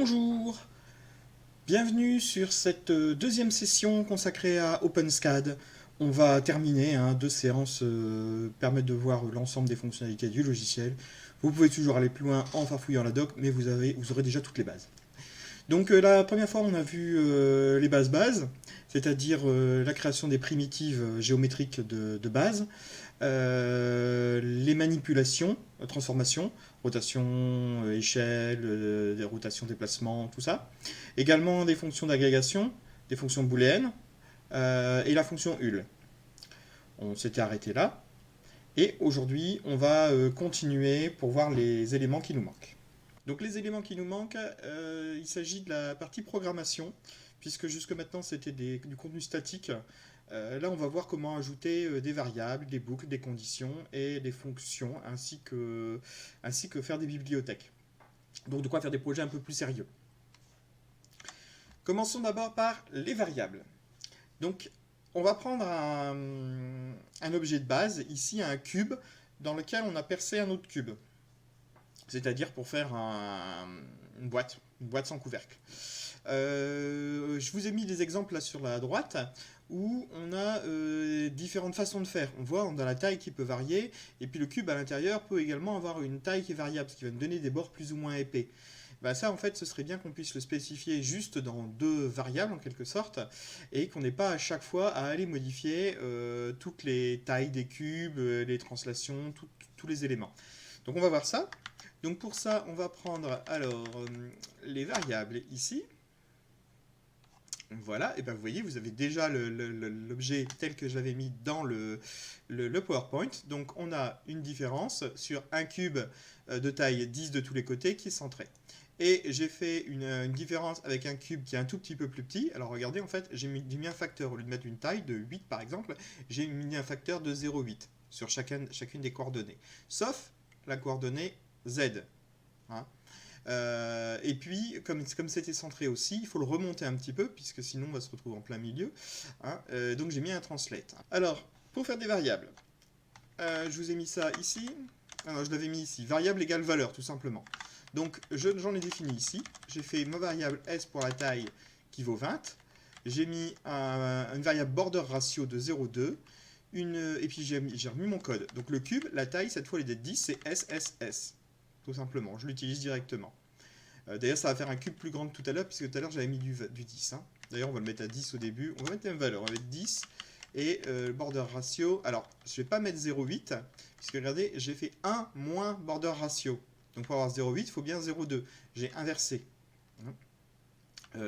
Bonjour, bienvenue sur cette deuxième session consacrée à OpenSCAD. On va terminer, deux séances permettent de voir l'ensemble des fonctionnalités du logiciel. Vous pouvez toujours aller plus loin en farfouillant la doc, mais vous aurez déjà toutes les bases. Donc la première fois, on a vu les bases, c'est-à-dire la création des primitives géométriques de base, les manipulations, transformations, rotation, échelle, rotation, déplacement, tout ça. Également des fonctions d'agrégation, des fonctions booléennes et la fonction ul. On s'était arrêté là. Et aujourd'hui, on va continuer pour voir les éléments qui nous manquent. Donc les éléments qui nous manquent, il s'agit de la partie programmation, puisque jusque maintenant c'était du contenu statique. Là, on va voir comment ajouter des variables, des boucles, des conditions et des fonctions, ainsi que faire des bibliothèques. Donc de quoi faire des projets un peu plus sérieux. Commençons d'abord par les variables. Donc on va prendre un objet de base, ici un cube, dans lequel on a percé un autre cube. C'est-à-dire pour faire une boîte sans couvercle. Je vous ai mis des exemples là sur la droite où on a différentes façons de faire. On voit on a la taille qui peut varier et puis le cube à l'intérieur peut également avoir une taille qui est variable, ce qui va nous donner des bords plus ou moins épais. Bah ça en fait ce serait bien qu'on puisse le spécifier juste dans deux variables en quelque sorte et qu'on n'ait pas à chaque fois à aller modifier toutes les tailles des cubes, les translations, tous les éléments. Donc on va voir ça. Donc pour ça, on va prendre alors les variables ici. Voilà, et bien vous voyez, vous avez déjà l'objet tel que j'avais mis dans le PowerPoint. Donc on a une différence sur un cube de taille 10 de tous les côtés qui est centré. Et j'ai fait une différence avec un cube qui est un tout petit peu plus petit. Alors regardez, en fait, j'ai mis un facteur. Au lieu de mettre une taille de 8 par exemple, j'ai mis un facteur de 0,8 sur chacune des coordonnées. Sauf la coordonnée Z. Hein. Et puis, comme c'était centré aussi, il faut le remonter un petit peu, puisque sinon on va se retrouver en plein milieu. Hein. Donc j'ai mis un translate. Alors, pour faire des variables, je vous ai mis ça ici. Alors, je l'avais mis ici. Variable égale valeur, tout simplement. Donc, j'en ai défini ici. J'ai fait ma variable S pour la taille qui vaut 20. J'ai mis une variable border ratio de 0,2. Et puis j'ai remis mon code. Donc le cube, la taille, cette fois, elle est de 10, c'est SSS. Tout simplement, je l'utilise directement. D'ailleurs, ça va faire un cube plus grand que tout à l'heure, puisque tout à l'heure, j'avais mis du 10. Hein. D'ailleurs, on va le mettre à 10 au début. On va mettre la même valeur, on va mettre 10. Et le border ratio, alors, je ne vais pas mettre 0,8, puisque regardez, j'ai fait 1 moins border ratio. Donc pour avoir 0,8, il faut bien 0,2. J'ai inversé.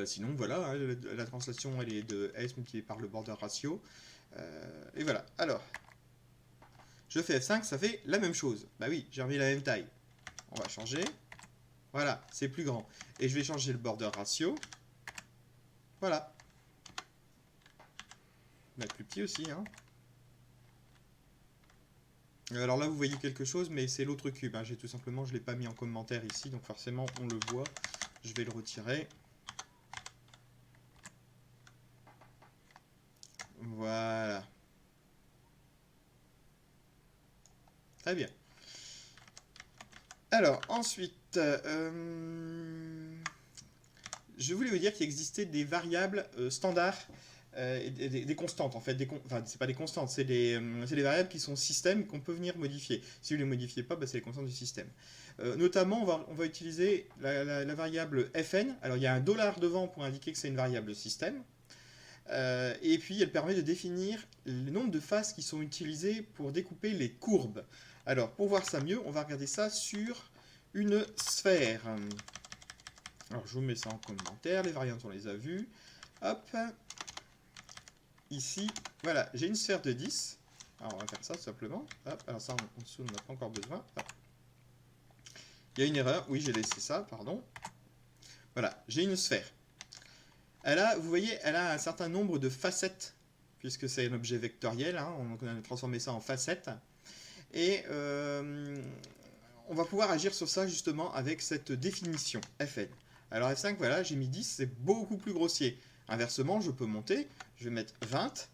Sinon, voilà, hein, la translation, elle est de S multiplié par le border ratio. Et voilà. Alors, je fais F5, ça fait la même chose. Bah oui, j'ai remis la même taille. On va changer. Voilà, c'est plus grand. Et je vais changer le border ratio. Voilà. Mettre plus petit aussi. Hein. Alors là, vous voyez quelque chose, mais c'est l'autre cube. Hein. Je ne l'ai pas mis en commentaire ici, donc forcément, on le voit. Je vais le retirer. Voilà. Très bien. Alors, ensuite, je voulais vous dire qu'il existait des variables standards, des constantes en fait. Enfin, c'est pas des constantes, c'est des variables qui sont système qu'on peut venir modifier. Si vous ne les modifiez pas, bah, c'est les constantes du système. Notamment, on va utiliser la variable fn. Alors, il y a un dollar devant pour indiquer que c'est une variable système. Et puis, elle permet de définir le nombre de faces qui sont utilisées pour découper les courbes. Alors, pour voir ça mieux, on va regarder ça sur une sphère. Alors, je vous mets ça en commentaire. Les variantes, on les a vues. Hop. Ici, voilà, j'ai une sphère de 10. Alors, on va faire ça tout simplement. Hop. Alors, ça, en dessous, on n'a pas encore besoin. Hop. Il y a une erreur. Oui, j'ai laissé ça, pardon. Voilà, j'ai une sphère. Vous voyez, elle a un certain nombre de facettes, puisque c'est un objet vectoriel. Hein, on a transformé ça en facettes. Et on va pouvoir agir sur ça justement avec cette définition Fn. Alors F5, voilà, j'ai mis 10, c'est beaucoup plus grossier. Inversement, je peux monter, je vais mettre 20,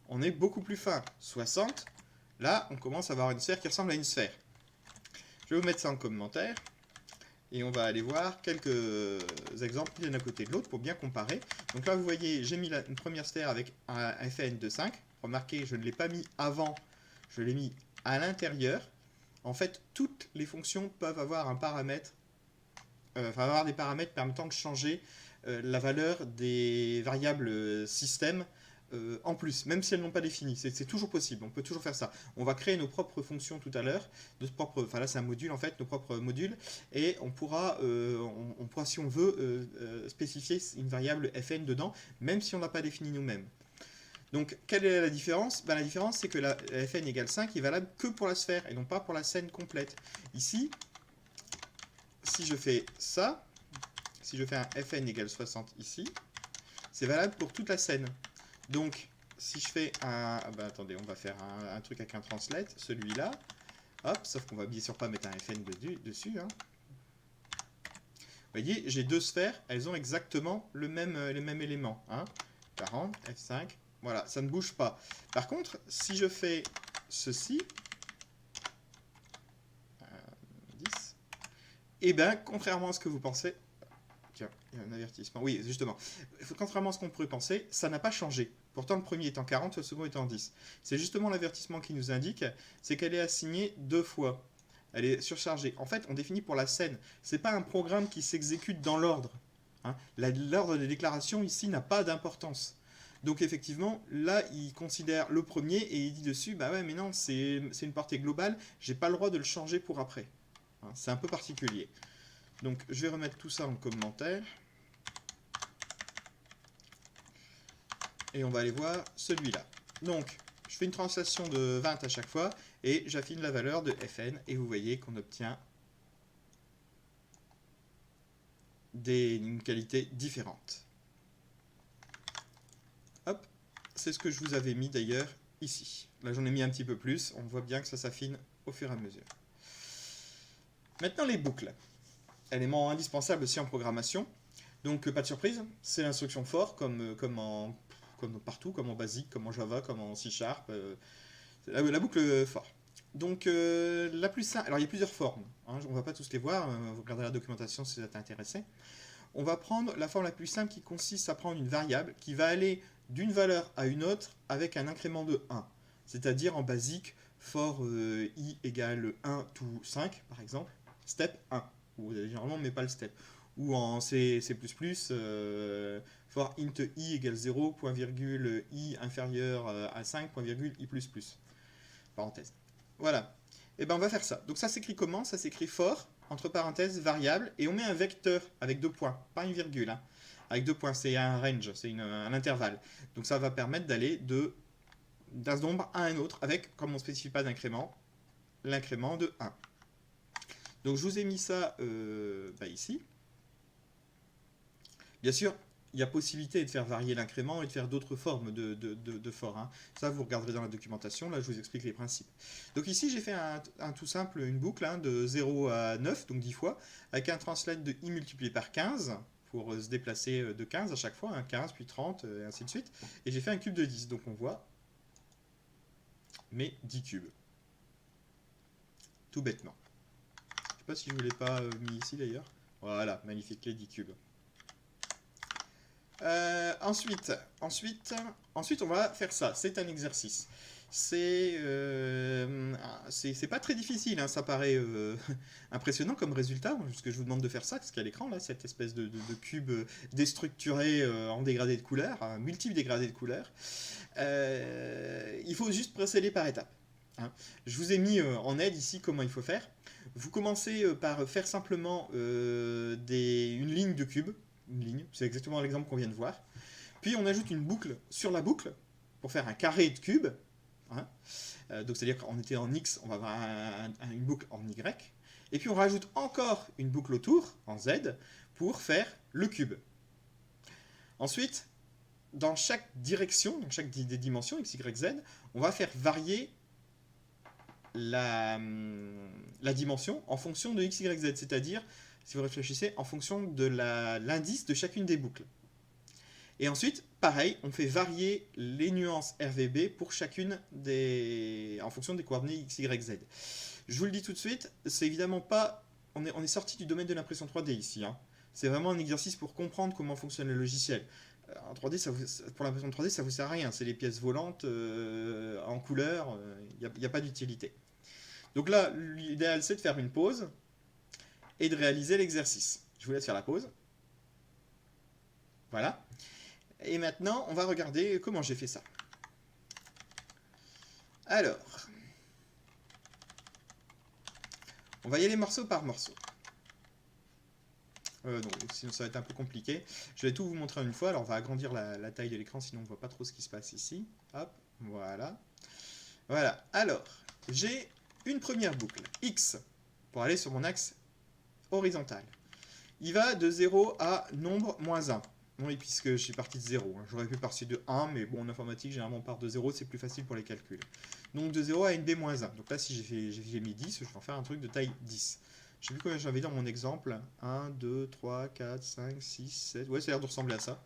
on est beaucoup plus fin. 60, là, on commence à avoir une sphère qui ressemble à une sphère. Je vais vous mettre ça en commentaire. Et on va aller voir quelques exemples l'un à côté de l'autre pour bien comparer. Donc là, vous voyez, j'ai mis une première sphère avec un fn de 5. Remarquez, je ne l'ai pas mis avant, je l'ai mis à l'intérieur. En fait, toutes les fonctions peuvent avoir un paramètre, avoir des paramètres permettant de changer la valeur des variables système en plus, même si elles n'ont pas défini. C'est toujours possible, on peut toujours faire ça. On va créer nos propres fonctions tout à l'heure, enfin là c'est un module en fait, nos propres modules, et on pourra, si on veut, spécifier une variable fn dedans, même si on n'a pas défini nous-mêmes. Donc, quelle est la différence? La différence, c'est que la fn égale 5 est valable que pour la sphère, et non pas pour la scène complète. Ici, si je fais ça, si je fais un fn égale 60 ici, c'est valable pour toute la scène. Donc, si je fais un... attendez, on va faire un truc avec un translate, celui-là. Hop, sauf qu'on va bien sûr pas mettre un fn dessus. Hein. Vous voyez, j'ai deux sphères, elles ont exactement les mêmes éléments. Hein. 40, F5, voilà, ça ne bouge pas. Par contre, si je fais ceci, 10, et bien, contrairement à ce que vous pensez, tiens, il y a un avertissement, oui, justement, contrairement à ce qu'on pourrait penser, ça n'a pas changé. Pourtant, le premier est en 40, le second est en 10. C'est justement l'avertissement qui nous indique, c'est qu'elle est assignée deux fois. Elle est surchargée. En fait, on définit pour la scène. C'est pas un programme qui s'exécute dans l'ordre. Hein. L'ordre des déclarations ici n'a pas d'importance. Donc effectivement, là, il considère le premier et il dit dessus, bah ouais, mais non, c'est une portée globale, j'ai pas le droit de le changer pour après. Hein, c'est un peu particulier. Donc je vais remettre tout ça en commentaire. Et on va aller voir celui-là. Donc, je fais une translation de 20 à chaque fois, et j'affine la valeur de fn, et vous voyez qu'on obtient une qualité différente. Hop, c'est ce que je vous avais mis d'ailleurs ici. Là j'en ai mis un petit peu plus, on voit bien que ça s'affine au fur et à mesure. Maintenant les boucles. Élément indispensable aussi en programmation. Donc pas de surprise, c'est l'instruction for comme partout, comme en basique, comme en Java, comme en C#. La boucle for. Donc la plus simple, alors il y a plusieurs formes, hein, on ne va pas tous les voir, vous regarderez la documentation si ça t'intéresse. On va prendre la forme la plus simple qui consiste à prendre une variable qui va aller d'une valeur à une autre avec un incrément de 1. C'est-à-dire en basique, for i égale 1 to 5 par exemple, step 1. Ou généralement on ne met pas le step. Ou en C++, for int i égale 0, point virgule i inférieur à 5, point virgule i++. Parenthèse. Voilà. Et ben on va faire ça. Donc ça s'écrit comment? Ça s'écrit for, entre parenthèses, variable, et on met un vecteur avec deux points, pas une virgule. Hein. Avec deux points, c'est un range, c'est un intervalle. Donc ça va permettre d'aller d'un nombre à un autre, avec, comme on ne spécifie pas d'incrément, l'incrément de 1. Donc je vous ai mis ça ici. Bien sûr, il y a possibilité de faire varier l'incrément et de faire d'autres formes de for. Hein. Ça, vous regarderez dans la documentation. Là, je vous explique les principes. Donc ici, j'ai fait un tout simple, une boucle hein, de 0 à 9, donc 10 fois, avec un translate de i multiplié par 15, pour se déplacer de 15 à chaque fois, hein, 15, puis 30, et ainsi de suite. Et j'ai fait un cube de 10, donc on voit mes 10 cubes. Tout bêtement. Je ne sais pas si je ne vous l'ai pas mis ici d'ailleurs. Voilà, magnifique, les 10 cubes. Ensuite, on va faire ça. C'est un exercice. C'est pas très difficile, hein, ça paraît impressionnant comme résultat, ce que je vous demande de faire ça, ce qu'il y a à l'écran, là, cette espèce de cube déstructuré en dégradé de couleurs, un multiple dégradé de couleurs. Il faut juste procéder par étapes. Hein. Je vous ai mis en aide ici comment il faut faire. Vous commencez par faire simplement une ligne de cube. Une ligne, c'est exactement l'exemple qu'on vient de voir. Puis on ajoute une boucle sur la boucle pour faire un carré de cube. Hein. Donc c'est-à-dire qu'on était en X, on va avoir une boucle en Y. Et puis on rajoute encore une boucle autour, en Z, pour faire le cube. Ensuite, dans chaque direction, dans chaque des dimensions, X, Y, Z, on va faire varier la dimension en fonction de X, Y, Z. C'est-à-dire, si vous réfléchissez, en fonction de l'indice de chacune des boucles. Et ensuite, pareil, on fait varier les nuances RVB pour chacune en fonction des coordonnées X, Y, Z. Je vous le dis tout de suite, c'est évidemment pas on est sorti du domaine de l'impression 3D ici, hein. C'est vraiment un exercice pour comprendre comment fonctionne le logiciel. En 3D, pour l'impression 3D, ça vous sert à rien. C'est les pièces volantes en couleur. Il n'y a pas d'utilité. Donc là, l'idéal, c'est de faire une pause et de réaliser l'exercice. Je vous laisse faire la pause. Voilà. Et maintenant, on va regarder comment j'ai fait ça. Alors, on va y aller morceau par morceau. Non, sinon ça va être un peu compliqué. Je vais tout vous montrer en une fois. Alors on va agrandir la taille de l'écran, sinon on ne voit pas trop ce qui se passe ici. Hop, voilà. Voilà, alors, j'ai une première boucle, X, pour aller sur mon axe horizontal. Il va de 0 à nombre moins 1. Oui, puisque je suis parti de 0. Hein. J'aurais pu partir de 1, mais bon, en informatique, généralement, on part de 0, c'est plus facile pour les calculs. Donc de 0 à NB moins 1. Donc là, si j'ai mis 10, je vais en faire un truc de taille 10. Je sais plus combien j'avais dans mon exemple. 1, 2, 3, 4, 5, 6, 7. Ouais, ça a l'air de ressembler à ça.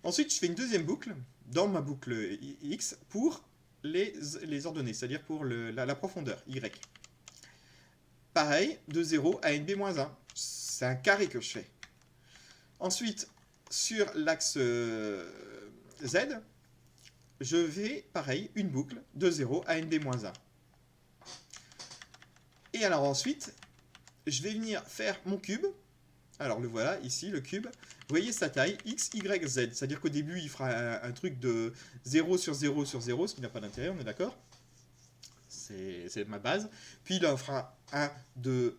Ensuite, je fais une deuxième boucle dans ma boucle X pour les ordonnées, c'est-à-dire pour la profondeur, Y. Pareil, de 0 à NB moins 1. C'est un carré que je fais. Ensuite, sur l'axe Z, je vais, pareil, une boucle de 0 à NB moins 1. Et alors ensuite, je vais venir faire mon cube. Alors le voilà, ici, le cube. Vous voyez sa taille, X, Y, Z. C'est-à-dire qu'au début, il fera un truc de 0 sur 0 sur 0, ce qui n'a pas d'intérêt, on est d'accord? C'est ma base. Puis il en fera un de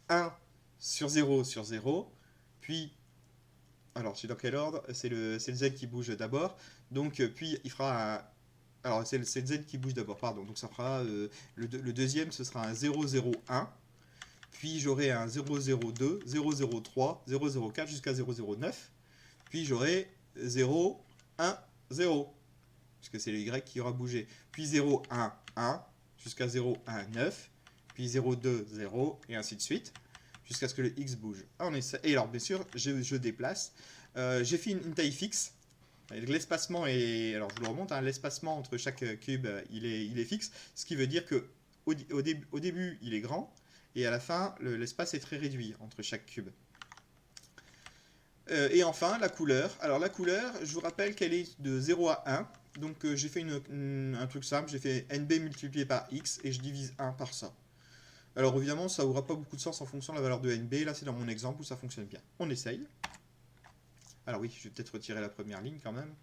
1 sur 0 sur 0. Puis, alors c'est dans quel ordre? C'est le Z qui bouge d'abord. Donc, puis il fera un... Alors c'est le Z qui bouge d'abord, pardon. Donc ça fera... le deuxième, ce sera un 0, 0, 1. Puis j'aurai un 002, 003, 004 jusqu'à 009. Puis j'aurai 0, 1, 0. Puisque c'est le Y qui aura bougé. Puis 0, 1, 1 jusqu'à 0, 1, 9. Puis 0,2, 0 et ainsi de suite. Jusqu'à ce que le X bouge. Et alors bien sûr, je déplace. J'ai fait une taille fixe. L'espacement est... Alors je vous le remonte, hein, l'espacement entre chaque cube, il est fixe. Ce qui veut dire que au début, il est grand. Et à la fin, l'espace est très réduit entre chaque cube. Et enfin, la couleur. Alors la couleur, je vous rappelle qu'elle est de 0 à 1. Donc j'ai fait un truc simple, j'ai fait NB multiplié par X et je divise 1 par ça. Alors évidemment, ça n'aura pas beaucoup de sens en fonction de la valeur de NB. Là, c'est dans mon exemple où ça fonctionne bien. On essaye. Alors oui, je vais peut-être retirer la première ligne quand même.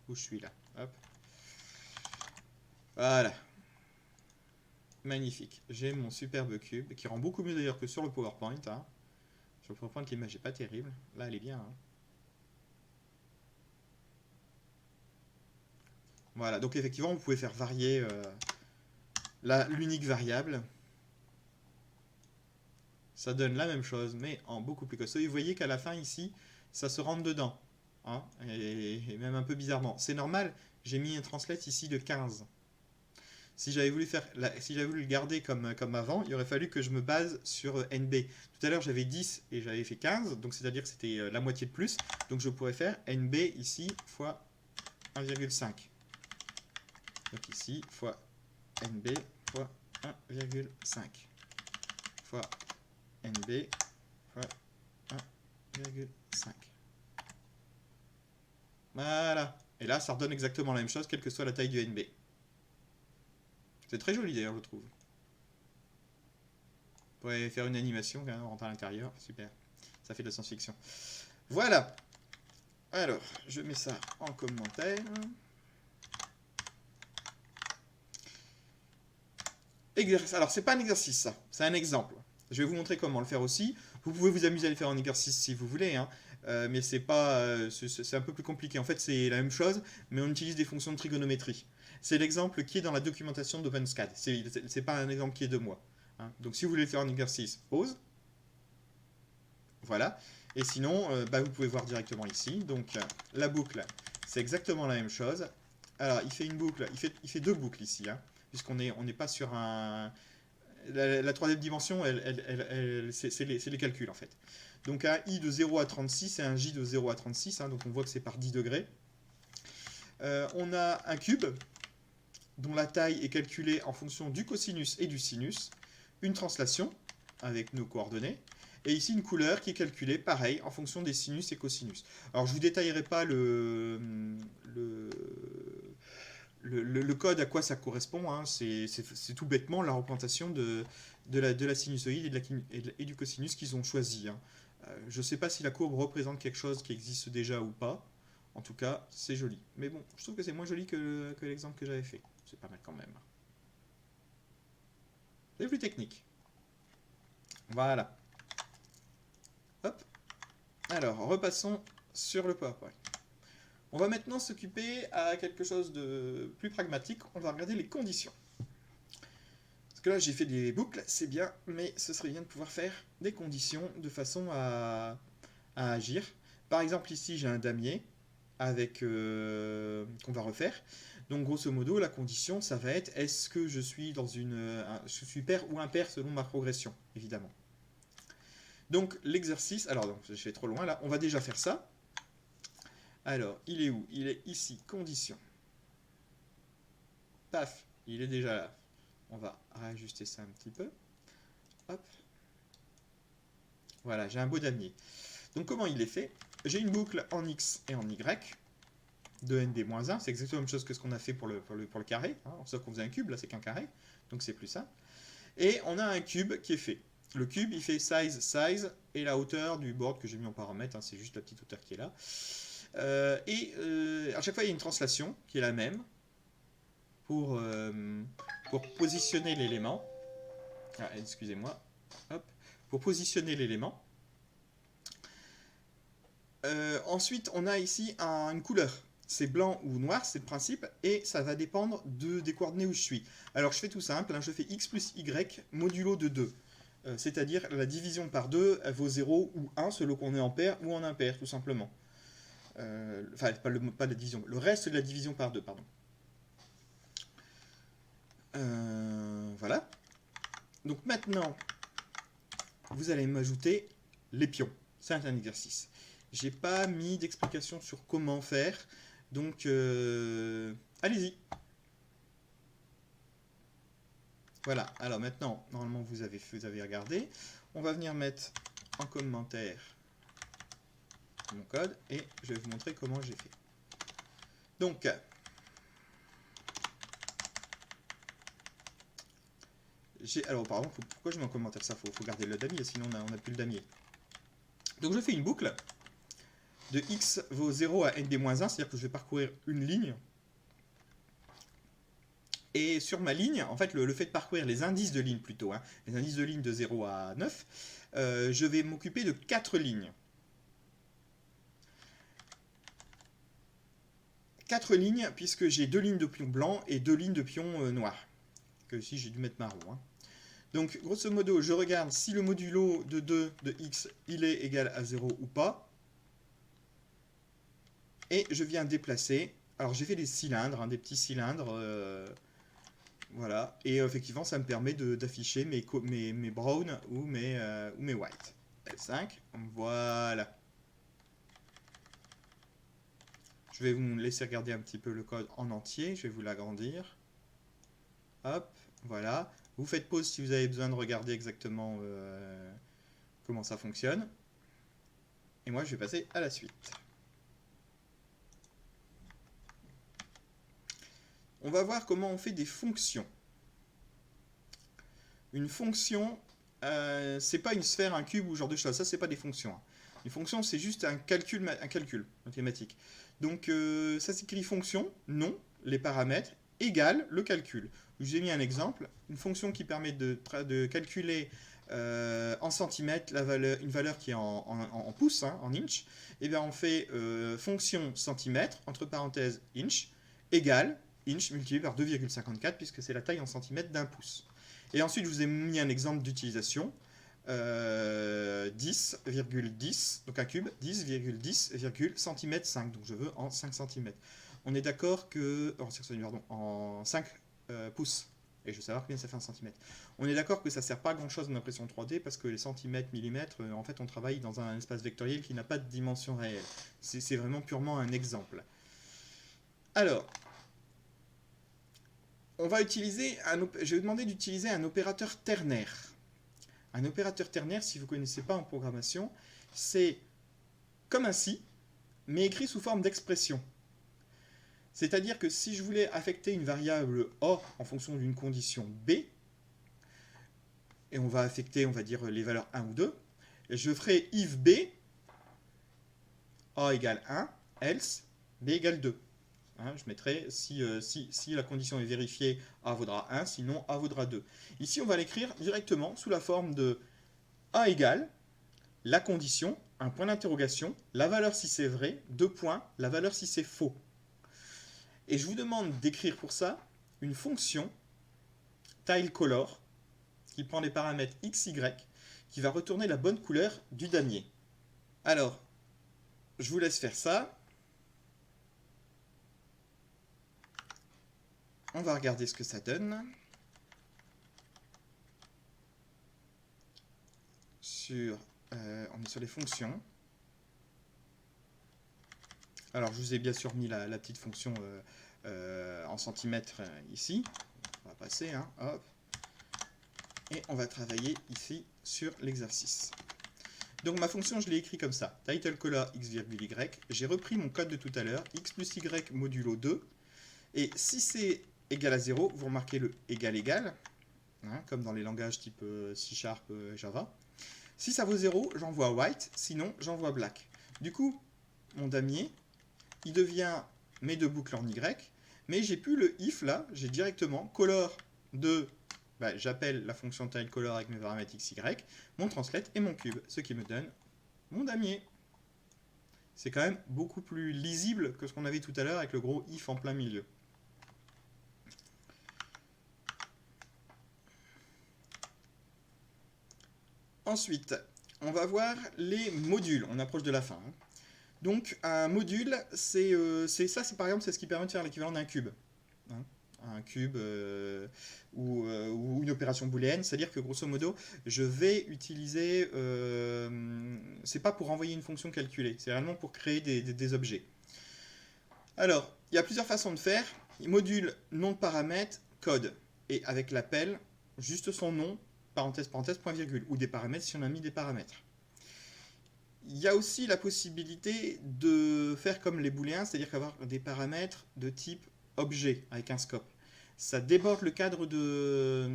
Où je suis là. Hop. Voilà. Magnifique. J'ai mon superbe cube, qui rend beaucoup mieux d'ailleurs que sur le PowerPoint. Hein. Sur le PowerPoint, l'image n'est pas terrible. Là, elle est bien. Hein. Voilà, donc effectivement, vous pouvez faire varier l'unique variable. Ça donne la même chose, mais en beaucoup plus costaud. Et vous voyez qu'à la fin, ici, ça se rentre dedans. Hein, et même un peu bizarrement. C'est normal, j'ai mis un translate ici de 15. Si j'avais voulu le garder comme avant, il aurait fallu que je me base sur NB. Tout à l'heure, j'avais 10 et j'avais fait 15, donc c'est-à-dire que c'était la moitié de plus. Donc je pourrais faire NB ici fois 1,5. Donc ici, fois NB fois 1,5 fois NB fois 1,5. Voilà. Et là, ça redonne exactement la même chose, quelle que soit la taille du NB. C'est très joli d'ailleurs, je trouve. Vous pourrez faire une animation quand même, rentrer à l'intérieur. Super. Ça fait de la science-fiction. Voilà. Alors, je mets ça en commentaire. Alors, c'est pas un exercice, ça. C'est un exemple. Je vais vous montrer comment le faire aussi. Vous pouvez vous amuser à le faire en exercice si vous voulez, hein. Mais c'est pas, c'est un peu plus compliqué. En fait, c'est la même chose, mais on utilise des fonctions de trigonométrie. C'est l'exemple qui est dans la documentation d'OpenSCAD. C'est pas un exemple qui est de moi. Hein. Donc, si vous voulez le faire en exercice, pause. Voilà. Et sinon, vous pouvez voir directement ici. Donc, la boucle, c'est exactement la même chose. Alors, il fait une boucle, il fait deux boucles ici, hein, puisqu'on n'est pas sur un... La troisième dimension, c'est les calculs, en fait. Donc, un i de 0 à 36 et un j de 0 à 36. Hein, donc, on voit que c'est par 10 degrés. On a un cube. dont la taille est calculée en fonction du cosinus et du sinus, une translation avec nos coordonnées, et ici une couleur qui est calculée pareil en fonction des sinus et cosinus. Alors je vous détaillerai pas le code à quoi ça correspond, hein. C'est tout bêtement la représentation de la sinusoïde et du cosinus qu'ils ont choisi, hein. Je ne sais pas si la courbe représente quelque chose qui existe déjà ou pas. En tout cas, c'est joli. Mais bon, je trouve que c'est moins joli que l'exemple que j'avais fait. C'est pas mal quand même. C'est plus technique. Voilà. Hop. Alors, repassons sur le PowerPoint. On va maintenant s'occuper à quelque chose de plus pragmatique. On va regarder les conditions. Parce que là, j'ai fait des boucles, c'est bien, mais ce serait bien de pouvoir faire des conditions de façon à agir. Par exemple, ici, j'ai un damier avec qu'on va refaire. Donc, grosso modo, la condition, ça va être est-ce que je suis dans je suis pair ou impair selon ma progression, évidemment. Donc, l'exercice, alors, donc, je vais trop loin là, on va déjà faire ça. Alors, il est où? Il est ici, condition. Paf, il est déjà là. On va réajuster ça un petit peu. Hop. Voilà, j'ai un beau damier. Donc, comment il est fait? J'ai une boucle en X et en Y. De nd-1, c'est exactement la même chose que ce qu'on a fait pour le carré, hein, sauf qu'on faisait un cube, là c'est qu'un carré, donc c'est plus simple. Et on a un cube qui est fait. Le cube, il fait size, et la hauteur du board que j'ai mis en paramètre, hein, c'est juste la petite hauteur qui est là. À chaque fois, il y a une translation qui est la même pour positionner l'élément. Ah, excusez-moi. Hop. Pour positionner l'élément. Ensuite, on a ici une couleur. C'est blanc ou noir, c'est le principe, et ça va dépendre des coordonnées où je suis. Alors je fais tout simple, hein, je fais x plus y modulo de 2. C'est-à-dire la division par 2, elle vaut 0 ou 1 selon qu'on est en pair ou en impair, tout simplement. Enfin, pas la division, le reste de la division par 2, pardon. Voilà. Donc maintenant, vous allez m'ajouter les pions. C'est un exercice. J'ai pas mis d'explication sur comment faire, donc allez-y. Voilà, alors maintenant, normalement vous avez regardé. On va venir mettre en commentaire mon code et je vais vous montrer comment j'ai fait. Donc, alors pardon, pourquoi je mets en commentaire ça? Faut garder le damier, sinon on n'a plus le damier. Donc je fais une boucle de x vaut 0 à nd-1, c'est-à-dire que je vais parcourir une ligne. Et sur ma ligne, en fait, le fait de parcourir les indices de ligne plutôt, hein, les indices de ligne de 0 à 9, je vais m'occuper de 4 lignes. 4 lignes, puisque j'ai 2 lignes de pion blanc et 2 lignes de pion noir. Que ici, j'ai dû mettre marron. Hein. Donc, grosso modo, je regarde si le modulo de 2 de x, il est égal à 0 ou pas. Et je viens déplacer. Alors, j'ai fait des cylindres, hein, des petits cylindres. Voilà, et effectivement, ça me permet d'afficher mes brown ou mes white. L5, voilà. Je vais vous laisser regarder un petit peu le code en entier, je vais vous l'agrandir. Hop, voilà. Vous faites pause si vous avez besoin de regarder exactement comment ça fonctionne. Et moi, je vais passer à la suite. On va voir comment on fait des fonctions. Une fonction, c'est pas une sphère, un cube ou ce genre de choses. Ça, c'est pas des fonctions. Hein. Une fonction, c'est juste un calcul mathématique. Donc, ça s'écrit fonction, non, les paramètres, égale le calcul. Je vous ai mis un exemple. Une fonction qui permet de calculer en centimètres une valeur qui est en pouces, hein, en inch. Et bien, on fait fonction centimètre, entre parenthèses inch, égale inch multiplié par 2,54 puisque c'est la taille en centimètres d'un pouce. Et ensuite, je vous ai mis un exemple d'utilisation. 10,10, donc un cube, 10,10, cm 5. Donc je veux en 5 cm. On est d'accord que... en 5 pouces. Et je veux savoir combien ça fait un centimètre. On est d'accord que ça ne sert pas à grand chose en impression 3D parce que les centimètres, millimètres, en fait on travaille dans un espace vectoriel qui n'a pas de dimension réelle. C'est vraiment purement un exemple. Alors, On va utiliser je vais vous demander d'utiliser un opérateur ternaire. Un opérateur ternaire, si vous ne connaissez pas en programmation, c'est comme un si, mais écrit sous forme d'expression. C'est-à-dire que si je voulais affecter une variable A en fonction d'une condition B, et on va affecter, on va dire, les valeurs 1 ou 2, je ferai if B, A égale 1, else B égale 2. Hein, je mettrai, si la condition est vérifiée, A vaudra 1, sinon A vaudra 2. Ici, on va l'écrire directement sous la forme de A égale la condition, un point d'interrogation, la valeur si c'est vrai, 2 points, la valeur si c'est faux. Et je vous demande d'écrire pour ça une fonction tileColor qui prend les paramètres x, y, qui va retourner la bonne couleur du damier. Alors, je vous laisse faire ça. On va regarder ce que ça donne. On est sur les fonctions. Alors, je vous ai bien sûr mis la petite fonction en centimètres ici. On va passer, hein, hop. Et on va travailler ici sur l'exercice. Donc ma fonction, je l'ai écrit comme ça. TitleColor x, y. J'ai repris mon code de tout à l'heure, x plus y modulo 2. Et si c'est égal à 0, vous remarquez le égal égal, hein, comme dans les langages type C#, Java. Si ça vaut 0, j'envoie white, sinon j'envoie black. Du coup, mon damier, il devient mes deux boucles en y, mais j'ai plus le if là, j'ai directement color de, j'appelle la fonction tileColor avec mes paramètres x, y, mon translate et mon cube, ce qui me donne mon damier. C'est quand même beaucoup plus lisible que ce qu'on avait tout à l'heure avec le gros if en plein milieu. Ensuite, on va voir les modules. On approche de la fin. Hein. Donc, un module, c'est par exemple, c'est ce qui permet de faire l'équivalent d'un cube. Hein. Un cube ou une opération booléenne, c'est-à-dire que grosso modo, je vais utiliser. C'est pas pour envoyer une fonction calculée, c'est réellement pour créer des objets. Alors, il y a plusieurs façons de faire. Module, nom de paramètre, code. Et avec l'appel, juste son nom, parenthèse, parenthèse, point virgule, ou des paramètres si on a mis des paramètres. Il y a aussi la possibilité de faire comme les booléens, c'est-à-dire qu'avoir des paramètres de type objet avec un scope. Ça déborde le cadre de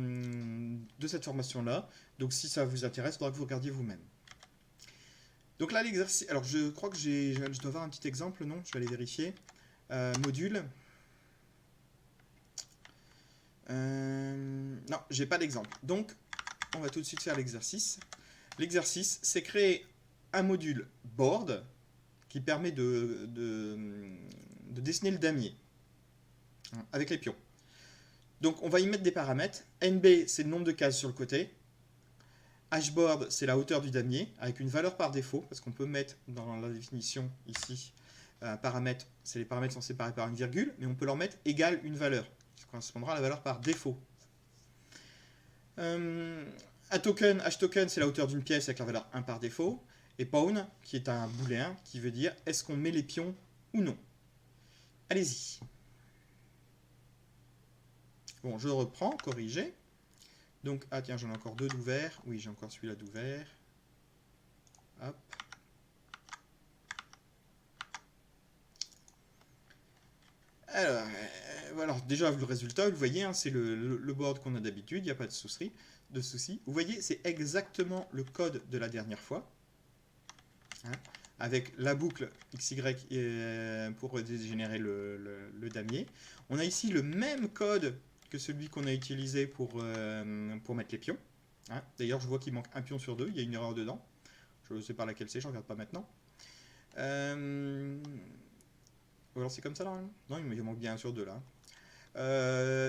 cette formation-là, donc si ça vous intéresse, il faudra que vous regardiez vous-même. Donc là, l'exercice... Alors, je crois que je dois avoir un petit exemple, non? Je vais aller vérifier. Module. Non, j'ai pas d'exemple. Donc, on va tout de suite faire l'exercice. L'exercice, c'est créer un module board qui permet de dessiner le damier hein, avec les pions. Donc, on va y mettre des paramètres. NB, c'est le nombre de cases sur le côté. Hboard, c'est la hauteur du damier avec une valeur par défaut, parce qu'on peut mettre dans la définition ici un paramètre, c'est les paramètres sont séparés par une virgule, mais on peut leur mettre égale une valeur, qui correspondra à la valeur par défaut. Un token, hToken, c'est la hauteur d'une pièce avec la valeur 1 par défaut. Et pawn, qui est un booléen, qui veut dire est-ce qu'on met les pions ou non. Allez-y. Bon, je reprends, corriger. Donc, ah tiens, j'en ai encore deux d'ouvert. Oui, j'ai encore celui-là d'ouvert. Hop. Alors, déjà, le résultat, vous le voyez, hein, c'est le board qu'on a d'habitude, il n'y a pas de souci. Vous voyez, c'est exactement le code de la dernière fois. Hein, avec la boucle XY pour générer le damier. On a ici le même code que celui qu'on a utilisé pour mettre les pions. Hein. D'ailleurs, je vois qu'il manque un pion sur deux, il y a une erreur dedans. Je ne sais pas laquelle c'est, je ne regarde pas maintenant. Ou alors c'est comme ça là hein. Non, il manque bien un sur deux là.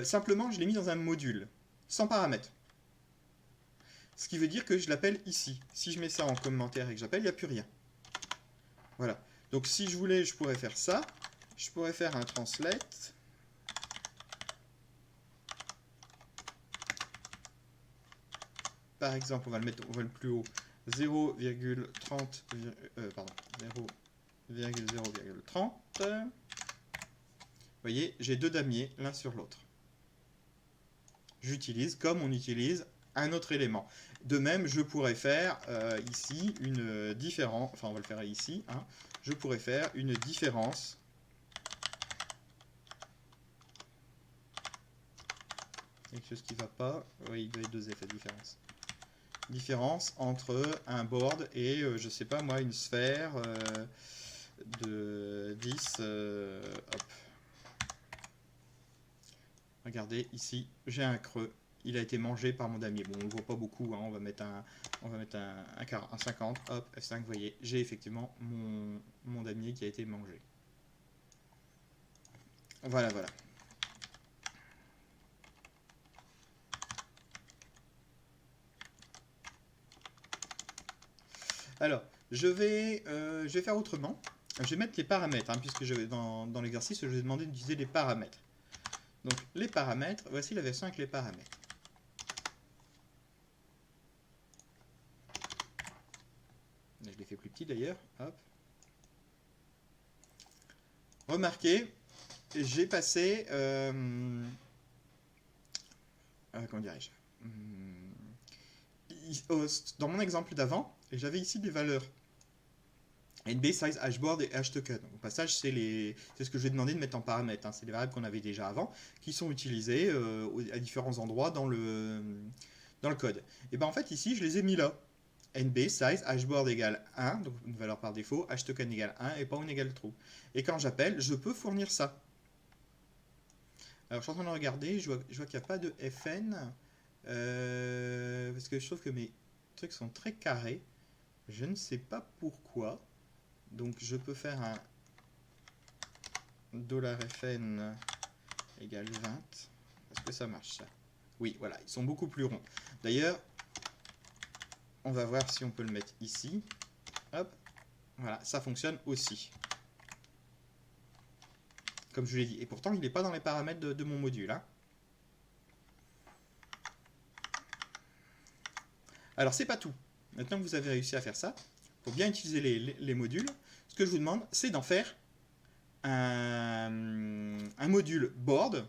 Simplement, je l'ai mis dans un module, sans paramètres. Ce qui veut dire que je l'appelle ici. Si je mets ça en commentaire et que j'appelle, il n'y a plus rien. Voilà. Donc si je voulais, je pourrais faire ça. Je pourrais faire un translate. Par exemple, on va le mettre le plus haut. 0,30 pardon, 0,0,30. Vous voyez, j'ai deux damiers l'un sur l'autre. j'utilise comme on utilise un autre élément. De même, je pourrais faire ici une différence, enfin on va le faire ici, hein, je pourrais faire une différence quelque chose qui ne va pas, oui, il doit y avoir 2 effets de différence. Différence entre un board et, je sais pas moi, une sphère de 10, hop. Regardez, ici, j'ai un creux. Il a été mangé par mon damier. Bon, on ne le voit pas beaucoup, hein, on va mettre un 50, hop, F5, vous voyez, j'ai effectivement mon damier qui a été mangé. Voilà, voilà. Alors, je vais faire autrement. Je vais mettre les paramètres, hein, puisque dans l'exercice, je vais demander d'utiliser les paramètres. Donc, les paramètres, voici la version avec les paramètres. Je l'ai fait plus petit d'ailleurs. Hop. Remarquez, j'ai passé... comment dirais-je, dans mon exemple d'avant, j'avais ici des valeurs NB, size, hashboard et hashtoken. Au passage, c'est ce que je vais demander de mettre en paramètres. Hein. C'est les variables qu'on avait déjà avant, qui sont utilisées à différents endroits dans le code. Et bien en fait, ici, je les ai mis là. NB, size, hashboard égale 1, donc une valeur par défaut, hashtoken égale 1 et pound égale true. Et quand j'appelle, je peux fournir ça. Alors, je suis en train de regarder, je vois qu'il n'y a pas de FN, parce que je trouve que mes trucs sont très carrés. Je ne sais pas pourquoi. Donc, je peux faire un $FN égale 20. Est-ce que ça marche, ça? Oui, voilà, ils sont beaucoup plus ronds. D'ailleurs, on va voir si on peut le mettre ici. Hop, voilà, ça fonctionne aussi. Comme je vous l'ai dit. Et pourtant, il n'est pas dans les paramètres de mon module. Hein. Alors, c'est pas tout. Maintenant que vous avez réussi à faire ça, pour bien utiliser les modules, ce que je vous demande, c'est d'en faire un module board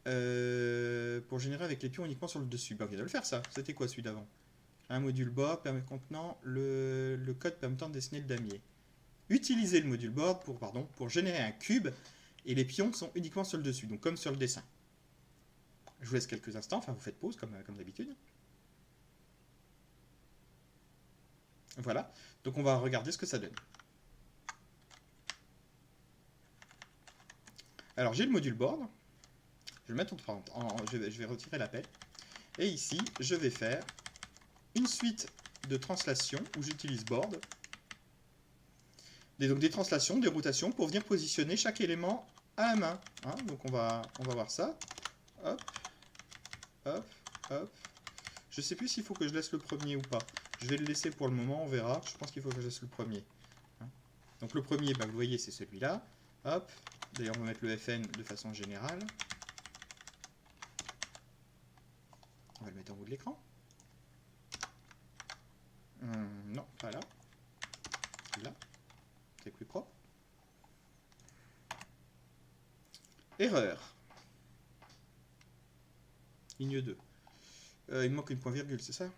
pour générer avec les pions uniquement sur le dessus. Bah, on vient de le faire, ça. C'était quoi celui d'avant? Un module board contenant le code permettant de dessiner le damier. Utilisez le module board pour générer un cube et les pions sont uniquement sur le dessus, donc comme sur le dessin. Je vous laisse quelques instants, enfin vous faites pause comme d'habitude. Voilà, donc on va regarder ce que ça donne. Alors j'ai le module board, je vais, je vais retirer l'appel, et ici je vais faire une suite de translations où j'utilise board, donc des translations, des rotations pour venir positionner chaque élément à la main. Hein, donc on va voir ça. Hop, hop, hop. Je sais plus s'il faut que je laisse le premier ou pas. Je vais le laisser pour le moment, on verra. Je pense qu'il faut que je laisse le premier. Hein. Donc le premier, bah, vous voyez, c'est celui-là. Hop. D'ailleurs, on va mettre le FN de façon générale. On va le mettre en haut de l'écran. Non, pas là. Là. C'est plus propre. Erreur. Ligne 2. Il me manque une point-virgule, c'est ça?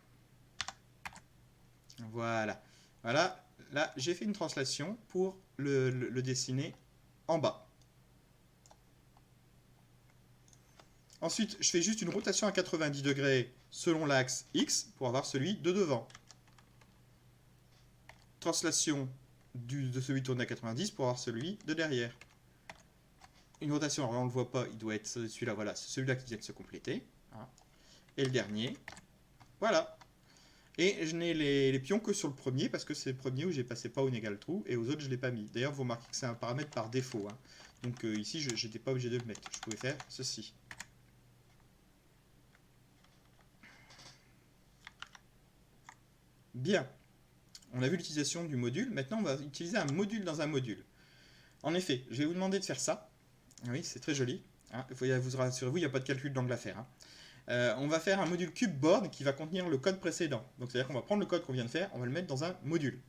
Voilà. Voilà. Là, j'ai fait une translation pour le dessiner en bas. Ensuite, je fais juste une rotation à 90 degrés selon l'axe X pour avoir celui de devant. Translation de celui tourné à 90 pour avoir celui de derrière. Une rotation, alors là on ne le voit pas, il doit être celui-là, voilà, c'est celui-là qui vient de se compléter. Hein. Et le dernier, voilà. Et je n'ai les pions que sur le premier, parce que c'est le premier où j'ai passé pas au égal true, et aux autres je ne l'ai pas mis. D'ailleurs, vous remarquez que c'est un paramètre par défaut. Hein. Donc ici, je n'étais pas obligé de le mettre. Je pouvais faire ceci. Bien. On a vu l'utilisation du module. Maintenant, on va utiliser un module dans un module. En effet, je vais vous demander de faire ça. Oui, c'est très joli. Hein. Vous rassurez-vous, il n'y a pas de calcul d'angle à faire. Hein. On va faire un module cube board qui va contenir le code précédent. Donc c'est-à-dire qu'on va prendre le code qu'on vient de faire, on va le mettre dans un module.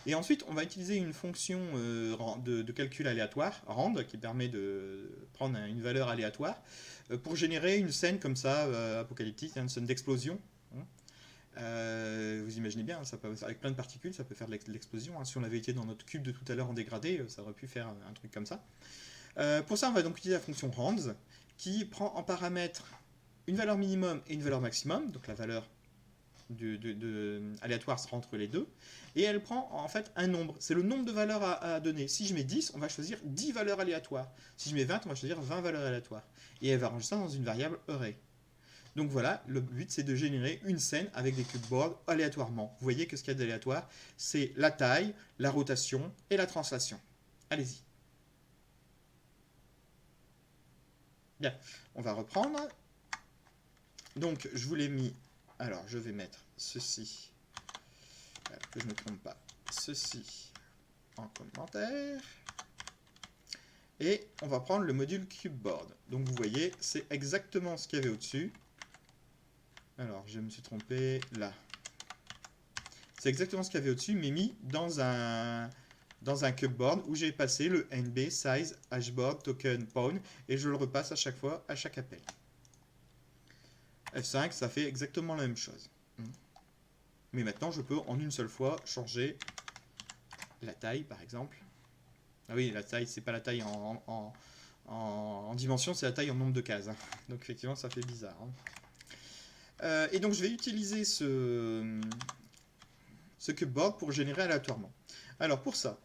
Et ensuite, on va utiliser une fonction de calcul aléatoire, rand, qui permet de prendre une valeur aléatoire, pour générer une scène comme ça, apocalyptique, une scène d'explosion. Vous imaginez bien, ça peut, avec plein de particules, ça peut faire de l'explosion. Hein. Si on avait été dans notre cube de tout à l'heure en dégradé, ça aurait pu faire un truc comme ça. Pour ça, on va donc utiliser la fonction rands, qui prend en paramètre une valeur minimum et une valeur maximum, donc la valeur aléatoire sera entre les deux, et elle prend en fait un nombre. C'est le nombre de valeurs à donner. Si je mets 10, on va choisir 10 valeurs aléatoires. Si je mets 20, on va choisir 20 valeurs aléatoires. Et elle va ranger ça dans une variable array. Donc voilà, le but c'est de générer une scène avec des cubeboards aléatoirement. Vous voyez que ce qu'il y a d'aléatoire, c'est la taille, la rotation et la translation. Allez-y. Bien, on va reprendre. Donc je vous l'ai mis. Alors je vais mettre ceci, que je ne me trompe pas, ceci en commentaire. Et on va prendre le module cubeboard. Donc vous voyez, c'est exactement ce qu'il y avait au-dessus. Alors, je me suis trompé là. C'est exactement ce qu'il y avait au-dessus, mais mis dans un cubeboard où j'ai passé le NB size hashboard token pawn et je le repasse à chaque fois, à chaque appel. F5, ça fait exactement la même chose. Mais maintenant, je peux en une seule fois changer la taille, par exemple. Ah oui, la taille, c'est pas la taille en dimension, c'est la taille en nombre de cases. Hein. Donc effectivement, ça fait bizarre. Hein. Et donc, je vais utiliser ce cubeboard pour générer aléatoirement. Alors, pour ça,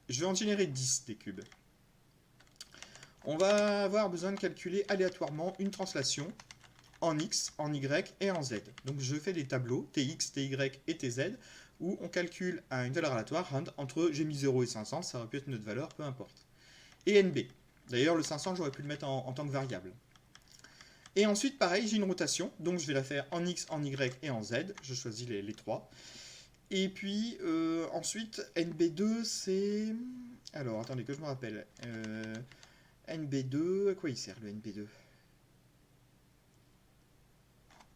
je vais en générer 10 des cubes. On va avoir besoin de calculer aléatoirement une translation en X, en Y et en Z. Donc je fais des tableaux, TX, TY et TZ, où on calcule une valeur aléatoire entre, j'ai mis 0 et 500, ça aurait pu être notre valeur, peu importe. Et NB. D'ailleurs, le 500, j'aurais pu le mettre en tant que variable. Et ensuite, pareil, j'ai une rotation, donc je vais la faire en X, en Y et en Z. Je choisis les 3. Et puis, ensuite, NB2, c'est... Alors, attendez que je me rappelle. NB2, à quoi il sert le NB2 ?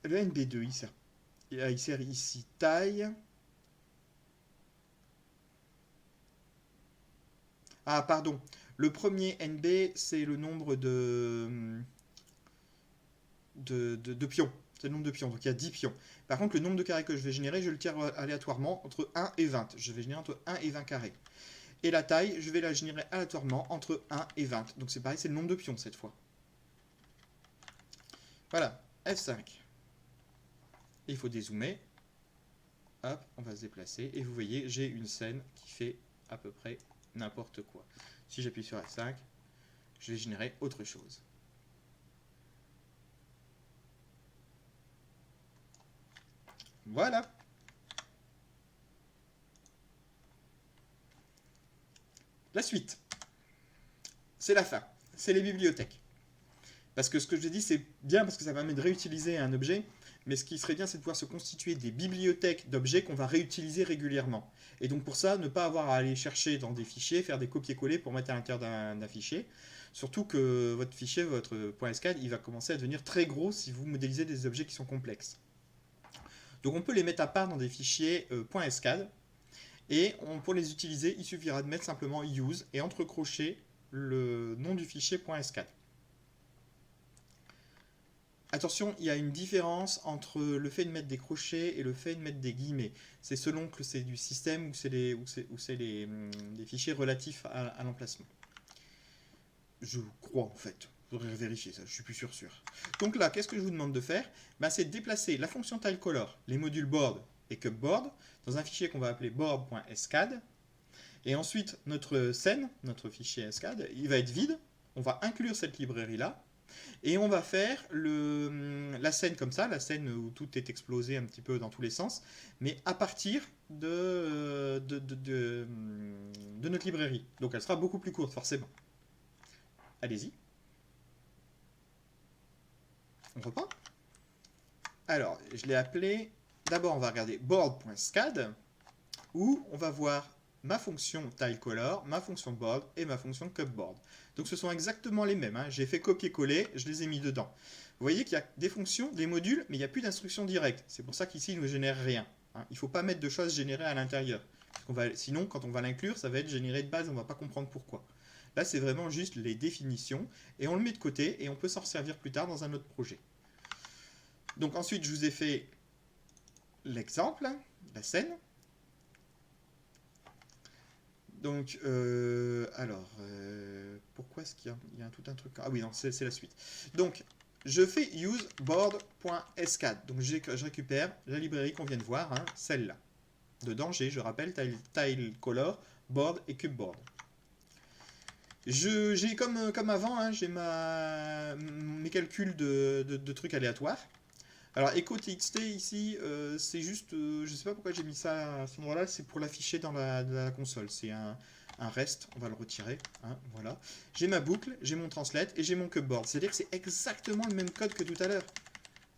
Le NB2, il sert ici taille. Ah, pardon. Le premier NB, c'est le nombre de pions. C'est le nombre de pions. Donc il y a 10 pions. Par contre, le nombre de carrés que je vais générer, je le tire aléatoirement entre 1 et 20. Je vais générer entre 1 et 20 carrés. Et la taille, je vais la générer aléatoirement entre 1 et 20. Donc c'est pareil, c'est le nombre de pions cette fois. Voilà. F5. Il faut dézoomer. Hop, on va se déplacer. Et vous voyez, j'ai une scène qui fait à peu près n'importe quoi. Si j'appuie sur F5, je vais générer autre chose. Voilà. La suite. C'est la fin. C'est les bibliothèques. Parce que ce que je dis, c'est bien parce que ça permet de réutiliser un objet. Mais ce qui serait bien, c'est de pouvoir se constituer des bibliothèques d'objets qu'on va réutiliser régulièrement. Et donc pour ça, ne pas avoir à aller chercher dans des fichiers, faire des copier-coller pour mettre à l'intérieur d'un fichier. Surtout que votre fichier, votre .scad, il va commencer à devenir très gros si vous modélisez des objets qui sont complexes. Donc on peut les mettre à part dans des fichiers .scad. Et pour les utiliser, il suffira de mettre simplement use et entrecrocher le nom du fichier .scad. Attention, il y a une différence entre le fait de mettre des crochets et le fait de mettre des guillemets. C'est selon que c'est du système ou c'est des fichiers relatifs à l'emplacement. Je crois en fait. Il faudrait vérifier ça, je suis plus sûr. Donc là, qu'est-ce que je vous demande de faire ? C'est de déplacer la fonction tileColor, les modules board et cubeboard, dans un fichier qu'on va appeler board.scad. Et ensuite, notre scène, notre fichier scad, il va être vide. On va inclure cette librairie-là. Et on va faire la scène comme ça, la scène où tout est explosé un petit peu dans tous les sens, mais à partir de notre librairie. Donc elle sera beaucoup plus courte, forcément. Allez-y. On reprend. Alors, je l'ai appelé... D'abord, on va regarder board.scad, où on va voir ma fonction tileColor, ma fonction board et ma fonction cubeboard. Donc ce sont exactement les mêmes. Hein. J'ai fait copier-coller, je les ai mis dedans. Vous voyez qu'il y a des fonctions, des modules, mais il n'y a plus d'instruction directe. C'est pour ça qu'ici, il ne génère rien. Hein. Il ne faut pas mettre de choses générées à l'intérieur. Sinon, quand on va l'inclure, ça va être généré de base, on va pas comprendre pourquoi. Là, c'est vraiment juste les définitions, et on le met de côté, et on peut s'en servir plus tard dans un autre projet. Donc ensuite, je vous ai fait l'exemple, la scène. Donc, pourquoi est-ce qu'il y a tout un truc... Ah oui, non, c'est la suite. Donc, je fais use board.scad. Donc, je récupère la librairie qu'on vient de voir, hein, celle-là. Dedans, j'ai, je rappelle, tile color, board et cubeboard. J'ai comme avant, hein, j'ai mes calculs de trucs aléatoires. Alors, echo.txt ici, c'est juste, je sais pas pourquoi j'ai mis ça à cet endroit-là, c'est pour l'afficher dans la console. C'est un rest, on va le retirer, hein, voilà. J'ai ma boucle, j'ai mon translate et j'ai mon cubeboard. C'est-à-dire que c'est exactement le même code que tout à l'heure.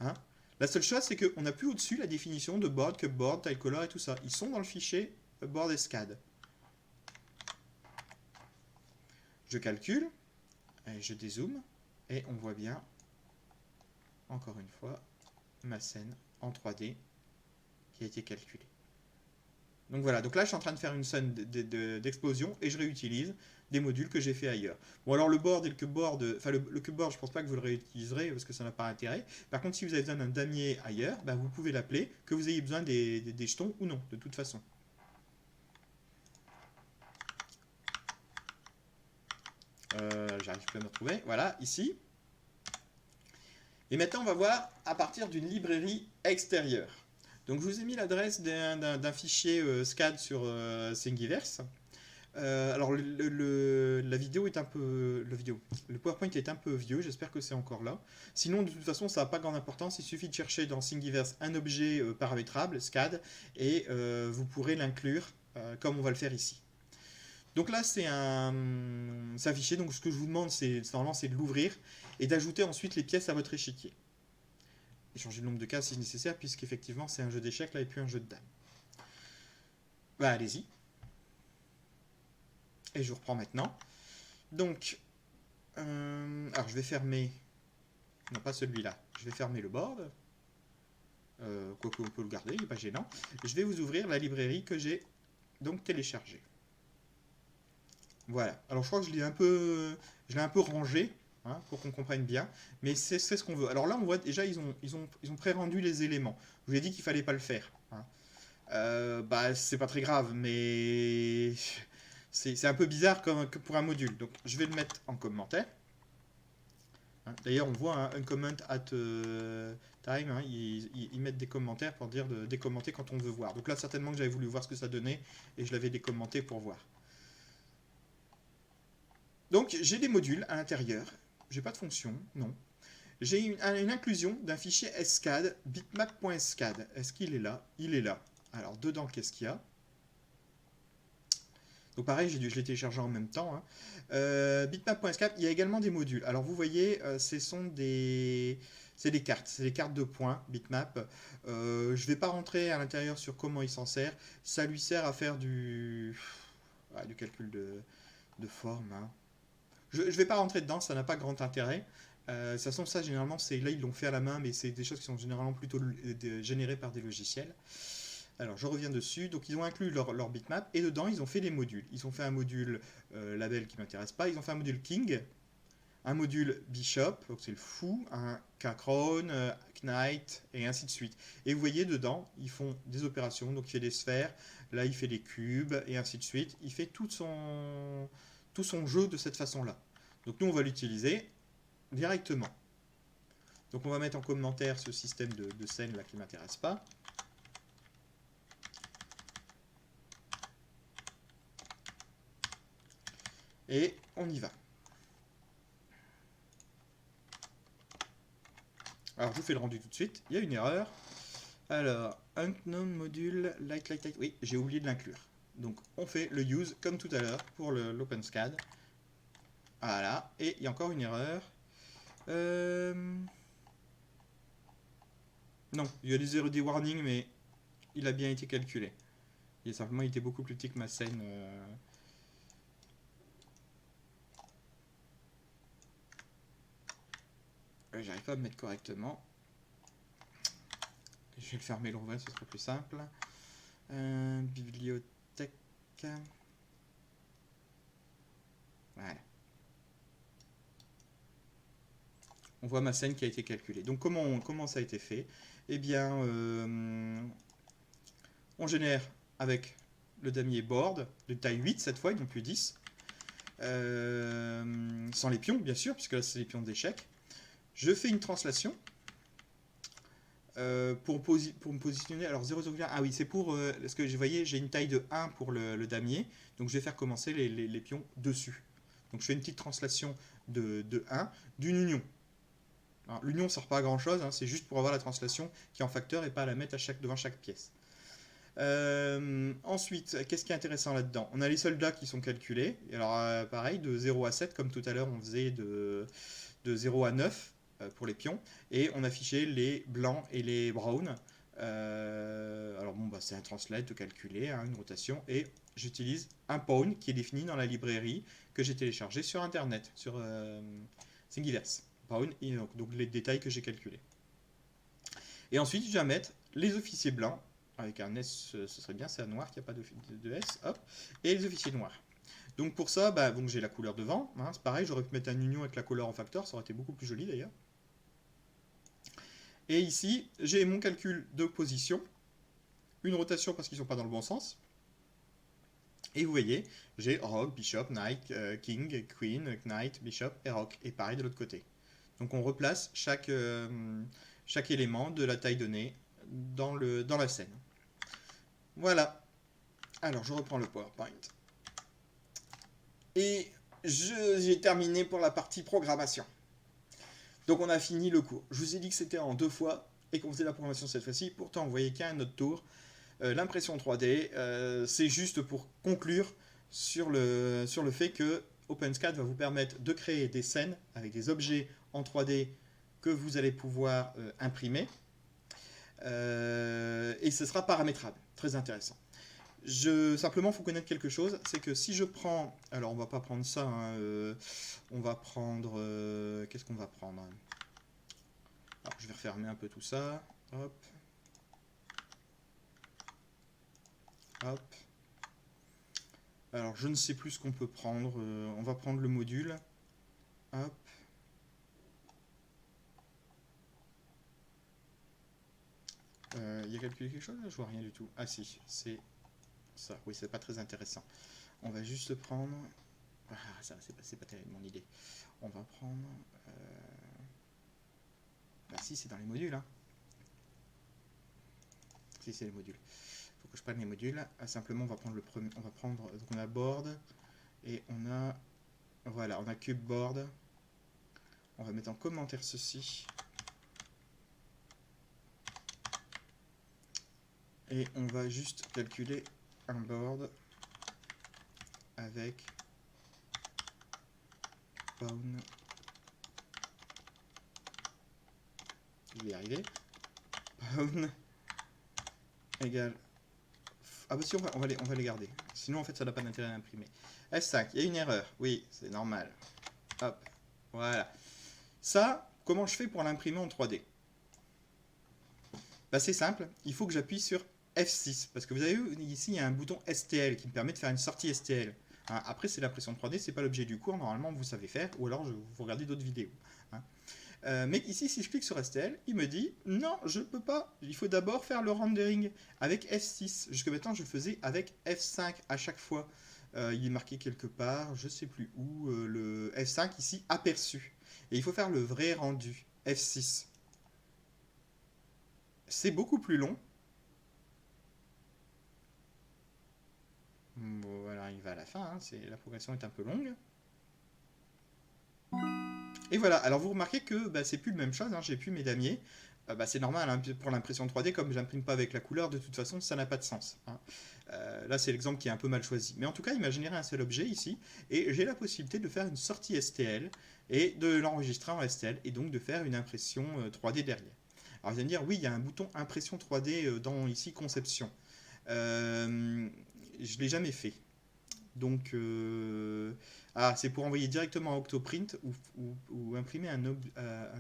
Hein. La seule chose, c'est qu'on n'a plus au-dessus la définition de board, cubeboard, tilecolor et tout ça. Ils sont dans le fichier board et scad. Je calcule, et je dézoome, et on voit bien, encore une fois, ma scène en 3D qui a été calculée. Donc voilà, donc là je suis en train de faire une scène d'explosion et je réutilise des modules que j'ai fait ailleurs. Bon alors le board et le cubeboard, enfin le cubeboard je pense pas que vous le réutiliserez parce que ça n'a pas intérêt. Par contre si vous avez besoin d'un damier ailleurs, bah, vous pouvez l'appeler, que vous ayez besoin des jetons ou non, de toute façon. J'arrive plus à me retrouver, voilà, ici. Et maintenant on va voir à partir d'une librairie extérieure. Donc je vous ai mis l'adresse d'un fichier SCAD sur Thingiverse. Alors la vidéo est un peu... Le PowerPoint est un peu vieux, j'espère que c'est encore là. Sinon de toute façon ça n'a pas grande importance, il suffit de chercher dans Thingiverse un objet paramétrable, SCAD, et vous pourrez l'inclure comme on va le faire ici. Donc là c'est un fichier, donc ce que je vous demande normalement c'est de l'ouvrir et d'ajouter ensuite les pièces à votre échiquier. Et changer le nombre de cases si nécessaire, puisqu'effectivement c'est un jeu d'échecs là et plus un jeu de dames. Bah allez-y. Et je reprends maintenant. Donc, alors je vais fermer, non pas celui-là, je vais fermer le board. Quoique on peut le garder, il n'est pas gênant. Je vais vous ouvrir la librairie que j'ai donc téléchargée. Voilà. Alors je crois que je l'ai un peu rangé, hein, pour qu'on comprenne bien, mais c'est ce qu'on veut. Alors là on voit déjà ils ont pré-rendu les éléments. Je vous ai dit qu'il fallait pas le faire. Hein. Bah c'est pas très grave, mais c'est un peu bizarre que pour un module. Donc je vais le mettre en commentaire. Hein. D'ailleurs on voit un comment at time, hein, ils mettent des commentaires pour dire de décommenter quand on veut voir. Donc là certainement que j'avais voulu voir ce que ça donnait et je l'avais décommenté pour voir. Donc j'ai des modules à l'intérieur, j'ai pas de fonction, non. J'ai une inclusion d'un fichier SCAD, bitmap.scad. Est-ce qu'il est là? Il est là. Alors dedans, qu'est-ce qu'il y a? Donc pareil, je l'ai téléchargé en même temps. Hein. Bitmap.scad, il y a également des modules. Alors vous voyez, c'est des cartes de points, bitmap. Je ne vais pas rentrer à l'intérieur sur comment il s'en sert. Ça lui sert à faire du calcul de forme. Hein. Je ne vais pas rentrer dedans, ça n'a pas grand intérêt. De toute façon, ça, généralement, là, ils l'ont fait à la main, mais c'est des choses qui sont généralement plutôt générées par des logiciels. Alors, je reviens dessus. Donc, ils ont inclus leur bitmap, et dedans, ils ont fait des modules. Ils ont fait un module label qui ne m'intéresse pas. Ils ont fait un module king, un module bishop, donc c'est le fou, un K-Crown, knight, et ainsi de suite. Et vous voyez, dedans, ils font des opérations. Donc, il fait des sphères, là, il fait des cubes, et ainsi de suite. Il fait tout son jeu de cette façon-là. Donc nous, on va l'utiliser directement. Donc on va mettre en commentaire ce système de scène là qui ne m'intéresse pas. Et on y va. Alors je vous fais le rendu tout de suite. Il y a une erreur. Alors, unknown module, light. Oui, j'ai oublié de l'inclure. Donc on fait le use comme tout à l'heure pour l'OpenSCAD. Voilà, et il y a encore une erreur. Non, il y a des warnings, mais il a bien été calculé. Il a simplement été beaucoup plus petit que ma scène. J'arrive pas à me mettre correctement. Je vais le fermer, l'ouvrir, ce sera plus simple. Bibliothèque. Tac. Voilà. On voit ma scène qui a été calculée. Donc comment ça a été fait? Eh bien, on génère avec le damier board de taille 8 cette fois, et non plus 10. Sans les pions, bien sûr, puisque là c'est les pions d'échec. Je fais une translation pour me positionner. Alors 0,1, ah oui, c'est pour ce que vous voyez, j'ai une taille de 1 pour le damier, donc je vais faire commencer les pions dessus. Donc je fais une petite translation de 1 d'une union. L'union ne sert pas à grand chose, hein, c'est juste pour avoir la translation qui est en facteur et pas à la mettre devant chaque pièce. Ensuite, qu'est-ce qui est intéressant là-dedans? On a les soldats qui sont calculés. Alors pareil, de 0 à 7, comme tout à l'heure on faisait de 0 à 9 pour les pions. Et on affichait les blancs et les browns. Alors bon, c'est un translate calculé, hein, une rotation. Et j'utilise un pawn qui est défini dans la librairie que j'ai téléchargée sur internet, sur Thingiverse. Pawn, et donc les détails que j'ai calculés. Et ensuite, je vais mettre les officiers blancs. Avec un S, ce serait bien, c'est un noir, qu'il n'y a pas de S, hop, et les officiers noirs. Donc pour ça, donc j'ai la couleur devant, hein, c'est pareil, j'aurais pu mettre un union avec la couleur en facteur, ça aurait été beaucoup plus joli d'ailleurs. Et ici, j'ai mon calcul de position, une rotation parce qu'ils ne sont pas dans le bon sens, et vous voyez, j'ai rock, bishop, knight, king, queen, knight, bishop et rock, et pareil de l'autre côté. Donc on replace chaque élément de la taille donnée dans la scène. Voilà. Alors, je reprends le PowerPoint. Et j'ai terminé pour la partie programmation. Donc, on a fini le cours. Je vous ai dit que c'était en 2 fois et qu'on faisait la programmation cette fois-ci. Pourtant, vous voyez qu'il y a un autre tour. L'impression 3D, c'est juste pour conclure sur le fait que OpenSCAD va vous permettre de créer des scènes avec des objets en 3D que vous allez pouvoir imprimer. Et ce sera paramétrable. Très intéressant. Simplement, il faut connaître quelque chose, c'est que si je prends... Alors, on va pas prendre ça, hein, on va prendre... Qu'est-ce qu'on va prendre? Alors, je vais refermer un peu tout ça. Hop. Hop. Alors, je ne sais plus ce qu'on peut prendre. On va prendre le module. Hop. Il y a calculé quelque chose là? Je vois rien du tout. Ah si, c'est ça. Oui, c'est pas très intéressant. On va juste prendre... Ah, ça, c'est pas terrible mon idée. On va prendre... Bah si, c'est dans les modules. Hein. Si, c'est les modules. Il faut que je prenne les modules. Ah, simplement, on va prendre le premier... On va prendre... Donc on a board. Et on a... Voilà, on a cube board. On va mettre en commentaire ceci. Et on va juste calculer un board avec pawn. Je vais y arriver. Pawn égale... Ah bah si, on va les garder. Sinon, en fait, ça n'a pas d'intérêt à imprimer. F5, il y a une erreur. Oui, c'est normal. Hop, voilà. Ça, comment je fais pour l'imprimer en 3D? Bah, c'est simple, il faut que j'appuie sur F6. Parce que vous avez vu, ici, il y a un bouton STL qui me permet de faire une sortie STL. Hein, après, c'est l'impression 3D, c'est pas l'objet du cours. Normalement, vous savez faire. Ou alors, vous regardez d'autres vidéos. Hein. Mais ici, si je clique sur STL, il me dit non, je ne peux pas. Il faut d'abord faire le rendering avec F6. Jusque maintenant, je le faisais avec F5 à chaque fois. Il est marqué quelque part, je ne sais plus où, le F5 ici aperçu. Et il faut faire le vrai rendu, F6. C'est beaucoup plus long. Bon, voilà, il va à la fin. Hein, la progression est un peu longue. Et voilà, alors vous remarquez que c'est plus la même chose, hein, j'ai plus mes damiers. C'est normal, hein, pour l'impression 3D, comme j'imprime pas avec la couleur, de toute façon, ça n'a pas de sens. Hein. Là, c'est l'exemple qui est un peu mal choisi. Mais en tout cas, il m'a généré un seul objet ici, et j'ai la possibilité de faire une sortie STL, et de l'enregistrer en STL, et donc de faire une impression 3D derrière. Alors vous allez me dire, oui, il y a un bouton impression 3D dans ici, conception. Je ne l'ai jamais fait. Donc, c'est pour envoyer directement à Octoprint ou imprimer un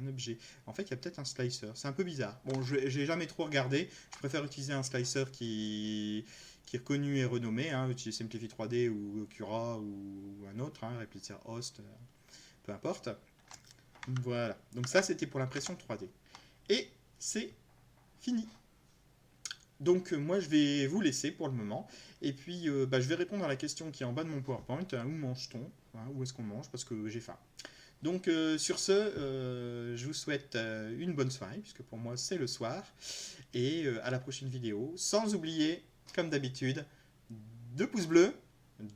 objet. En fait, il y a peut-être un slicer. C'est un peu bizarre. Bon, je n'ai jamais trop regardé. Je préfère utiliser un slicer qui qui est connu et renommé, hein, chez Simplify 3D ou Cura ou un autre, hein, Replica Host, peu importe. Voilà, donc ça c'était pour l'impression 3D. Et c'est fini. Donc moi je vais vous laisser pour le moment, et puis je vais répondre à la question qui est en bas de mon PowerPoint, hein, où mange-t-on, hein, où est-ce qu'on mange, parce que j'ai faim. Donc sur ce, je vous souhaite une bonne soirée, puisque pour moi c'est le soir, et à la prochaine vidéo, sans oublier, comme d'habitude, de pouces bleus,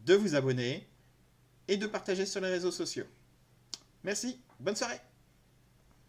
de vous abonner, et de partager sur les réseaux sociaux. Merci, bonne soirée.